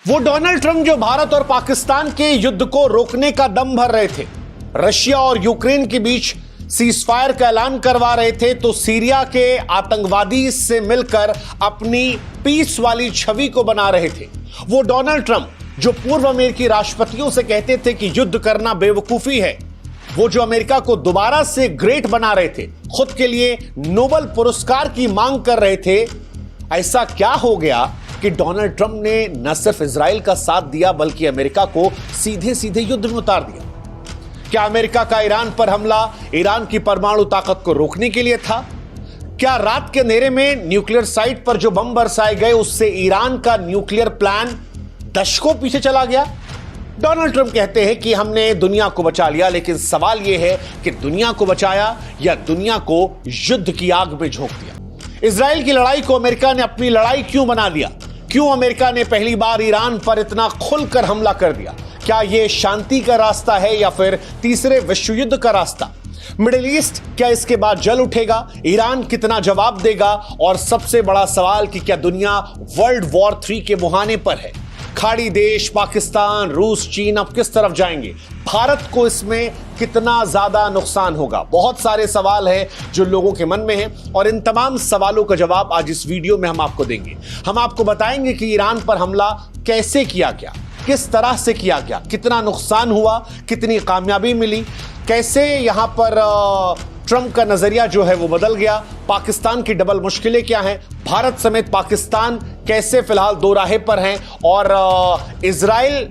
वो Donald Trump जो भारत और पाकिस्तान के युद्ध को रोकने का दम भर रहे थे, रशिया और यूक्रेन के बीच सीजफायर का ऐलान करवा रहे थे, तो सीरिया के आतंकवादी से मिलकर अपनी पीस वाली छवि को बना रहे थे। वो डोनाल्ड ट्रंप जो पूर्व अमेरिकी राष्ट्रपतियों से कहते थे कि युद्ध करना बेवकूफी है, वो जो अमेरिका को दोबारा से ग्रेट बना रहे थे, खुद के लिए नोबेल पुरस्कार की मांग कर रहे थे, ऐसा क्या हो गया कि डोनाल्ड ट्रंप ने न सिर्फ इजराइल का साथ दिया बल्कि अमेरिका को सीधे सीधे युद्ध में उतार दिया? क्या अमेरिका का ईरान पर हमला ईरान की परमाणु ताकत को रोकने के लिए था? क्या रात के अंधेरे में न्यूक्लियर साइट पर जो बम बरसाए गए उससे ईरान का न्यूक्लियर प्लान दशकों पीछे चला गया? डोनाल्ड ट्रंप कहते हैं कि हमने दुनिया को बचा लिया, लेकिन सवाल यह है कि दुनिया को बचाया या दुनिया को युद्ध की आग में झोंक दिया? इजराइल की लड़ाई को अमेरिका ने अपनी लड़ाई क्यों बना लिया? क्यों अमेरिका ने पहली बार ईरान पर इतना खुलकर हमला कर दिया? क्या यह शांति का रास्ता है या फिर तीसरे विश्व युद्ध का रास्ता? मिडिल ईस्ट क्या इसके बाद जल उठेगा? ईरान कितना जवाब देगा? और सबसे बड़ा सवाल कि क्या दुनिया वर्ल्ड वॉर 3 के मुहाने पर है? खाड़ी देश पाकिस्तान, रूस, चीन अब किस तरफ जाएंगे? भारत को इसमें कितना ज्यादा नुकसान होगा? बहुत सारे सवाल हैं जो लोगों के मन में हैं और इन तमाम सवालों का जवाब आज इस वीडियो में हम आपको देंगे। हम आपको बताएंगे कि ईरान पर हमला कैसे किया गया, किस तरह से किया गया, कितना नुकसान हुआ, कितनी कामयाबी मिली, कैसे यहां पर ट्रंप का नजरिया जो है वो बदल गया, पाकिस्तान की डबल मुश्किलें क्या हैं, भारत समेत पाकिस्तान कैसे फिलहाल दो राहे पर हैं, और इजराइल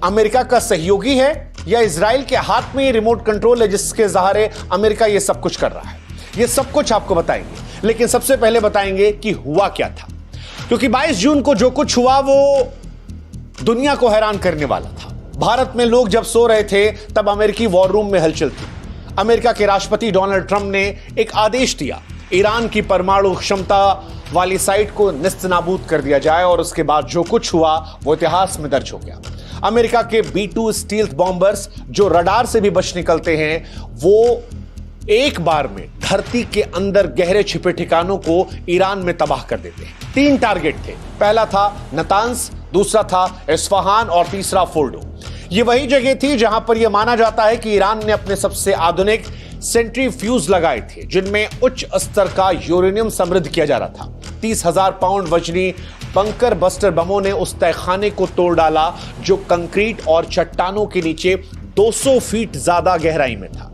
अमेरिका का सहयोगी है या इजराइल के हाथ में ये रिमोट कंट्रोल है जिसके सहारे अमेरिका ये सब कुछ कर रहा है? ये सब कुछ आपको बताएंगे, लेकिन सबसे पहले बताएंगे कि हुआ क्या था, क्योंकि 22 जून को जो कुछ हुआ वो दुनिया को हैरान करने वाला था। भारत में लोग जब सो रहे थे तब अमेरिकी वॉर रूम में हलचल थी। अमेरिका के राष्ट्रपति डोनाल्ड ट्रंप ने एक आदेश दिया, ईरान की परमाणु क्षमता वाली साइट को निस्तनाबूद कर दिया जाए, और उसके बाद जो कुछ हुआ वो इतिहास में दर्ज हो गया। अमेरिका के B-2 स्टील्थ बॉम्बर्स जो रडार से भी बच निकलते हैं, वो एक बार में धरती के अंदर गहरे छिपे ठिकानों को ईरान में तबाह कर देते हैं। 3 टारगेट थे, पहला था नतांस, दूसरा था इस्फहान और तीसरा फोर्डो। ये वही जगह थी जहां पर यह माना जाता है कि ईरान ने अपने सबसे आधुनिक सेंट्रीफ्यूज लगाए थे, जिनमें उच्च स्तर का यूरेनियम समृद्ध किया जा रहा था। 30,000 पाउंड वजनी बंकर बस्टर बमों ने उस तहखाने को तोड़ डाला जो कंक्रीट और चट्टानों के नीचे 200 फीट ज्यादा गहराई में था।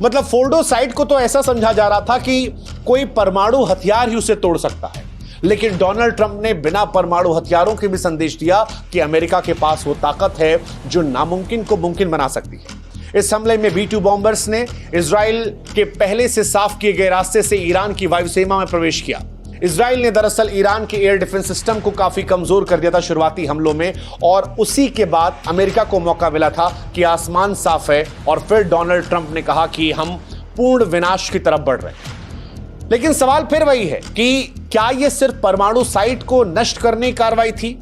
मतलब फोर्डो साइट को तो ऐसा समझा जा रहा था कि कोई परमाणु हथियार ही उसे तोड़ सकता है, लेकिन डोनाल्ड ट्रंप ने बिना परमाणु हथियारों के भी संदेश दिया कि अमेरिका के पास वो ताकत है जो नामुमकिन को मुमकिन बना सकती है। इस हमले में B-2 बॉम्बर्स ने इजराइल के पहले से साफ किए गए रास्ते से ईरान की वायुसेना में प्रवेश किया। इजराइल ने दरअसल ईरान के एयर डिफेंस सिस्टम को काफी कमजोर कर दिया था शुरुआती हमलों में, और उसी के बाद अमेरिका को मौका मिला था कि आसमान साफ है, और फिर डोनाल्ड ट्रंप ने कहा कि हम पूर्ण विनाश की तरफ बढ़ रहे हैं। लेकिन सवाल फिर वही है कि क्या यह सिर्फ परमाणु साइट को नष्ट करने की कार्रवाई थी?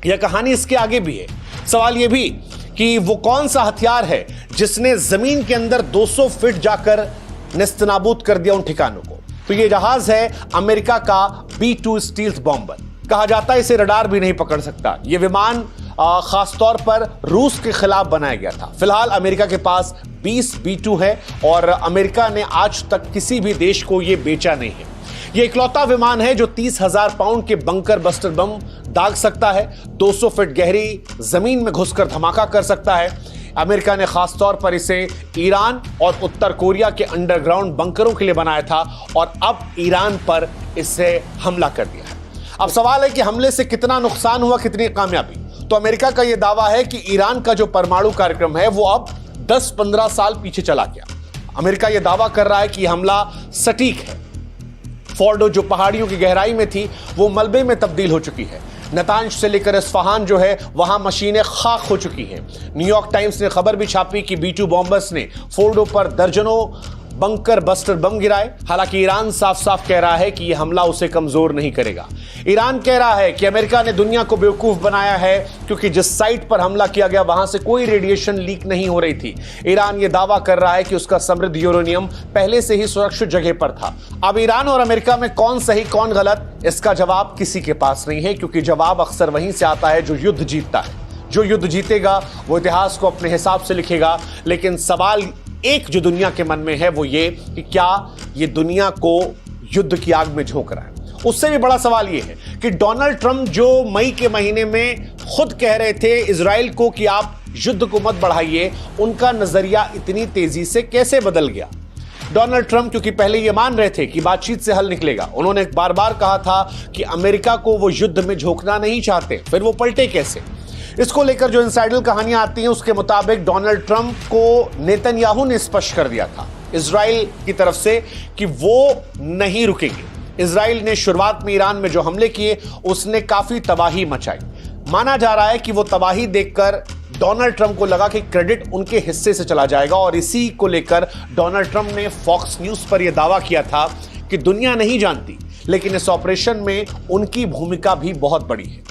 यह कहानी इसके आगे भी है। सवाल यह भी कि वो कौन सा हथियार है जिसने जमीन के अंदर 200 फीट जाकर निस्तनाबूद कर दिया उन ठिकानों को? तो यह जहाज है अमेरिका का B-2 स्टील्थ बॉम्बर। कहा जाता है इसे रडार भी नहीं पकड़ सकता। यह विमान खासतौर पर रूस के खिलाफ बनाया गया था। फिलहाल अमेरिका के पास 20 B-2 है और अमेरिका ने आज तक किसी भी देश को यह बेचा नहीं है। यह इकलौता विमान है जो 30,000 पाउंड के बंकर बस्टर बम दाग सकता है, 200 फीट गहरी जमीन में घुसकर धमाका कर सकता है। अमेरिका ने खासतौर पर इसे ईरान और उत्तर कोरिया के अंडरग्राउंड बंकरों के लिए बनाया था, और अब ईरान पर इससे हमला कर दिया है। अब सवाल है कि हमले से कितना नुकसान हुआ, कितनी कामयाबी? तो अमेरिका का यह दावा है कि ईरान का जो परमाणु कार्यक्रम है वो अब 10-15 साल पीछे चला गया। अमेरिका यह दावा कर रहा है कि हमला सटीक है। फोर्डो जो पहाड़ियों की गहराई में थी वो मलबे में तब्दील हो चुकी है। नतांज से लेकर इस्फहान जो है वहां मशीनें खाक हो चुकी हैं। न्यूयॉर्क टाइम्स ने खबर भी छापी कि B-2 बॉम्बर्स ने फोर्डो पर दर्जनों बंकर बस्टर बम गिराए। हालांकि ईरान साफ साफ कह रहा है कि यह हमला उसे कमजोर नहीं करेगा। ईरान कह रहा है कि अमेरिका ने दुनिया को बेवकूफ बनाया है क्योंकि जिस साइट पर हमला किया गया वहां से कोई रेडिएशन लीक नहीं हो रही थी। ईरान यह दावा कर रहा है कि उसका समृद्ध यूरेनियम पहले से ही सुरक्षित जगह पर था। अब ईरान और अमेरिका में कौन सही कौन गलत, इसका जवाब किसी के पास नहीं है, क्योंकि जवाब अक्सर वहीं से आता है जो युद्ध जीतता है। जो युद्ध जीतेगा वो इतिहास को अपने हिसाब से लिखेगा। लेकिन सवाल एक जो दुनिया के मन में है वो ये कि क्या ये दुनिया को युद्ध की आग में झोंक रहा है। उससे भी बड़ा सवाल ये है कि डोनाल्ड ट्रंप जो मई के महीने में खुद कह रहे थे इजराइल को कि आप युद्ध को मत बढ़ाइए, उनका नजरिया इतनी तेजी से कैसे बदल गया। डोनाल्ड ट्रंप क्योंकि पहले ये मान रहे थे कि बातचीत से हल निकलेगा, उन्होंने बार बार कहा था कि अमेरिका को वो युद्ध में झोंकना नहीं चाहते, फिर वो पलटे कैसे। इसको लेकर जो इनसाइडर कहानियां आती हैं उसके मुताबिक डोनाल्ड ट्रंप को नेतन्याहू ने स्पष्ट कर दिया था इजराइल की तरफ से कि वो नहीं रुकेंगे। इजराइल ने शुरुआत में ईरान में जो हमले किए उसने काफी तबाही मचाई। माना जा रहा है कि वो तबाही देखकर डोनाल्ड ट्रंप को लगा कि क्रेडिट उनके हिस्से से चला जाएगा और इसी को लेकर डोनाल्ड ट्रंप ने फॉक्स न्यूज पर यह दावा किया था कि दुनिया नहीं जानती लेकिन इस ऑपरेशन में उनकी भूमिका भी बहुत बड़ी है।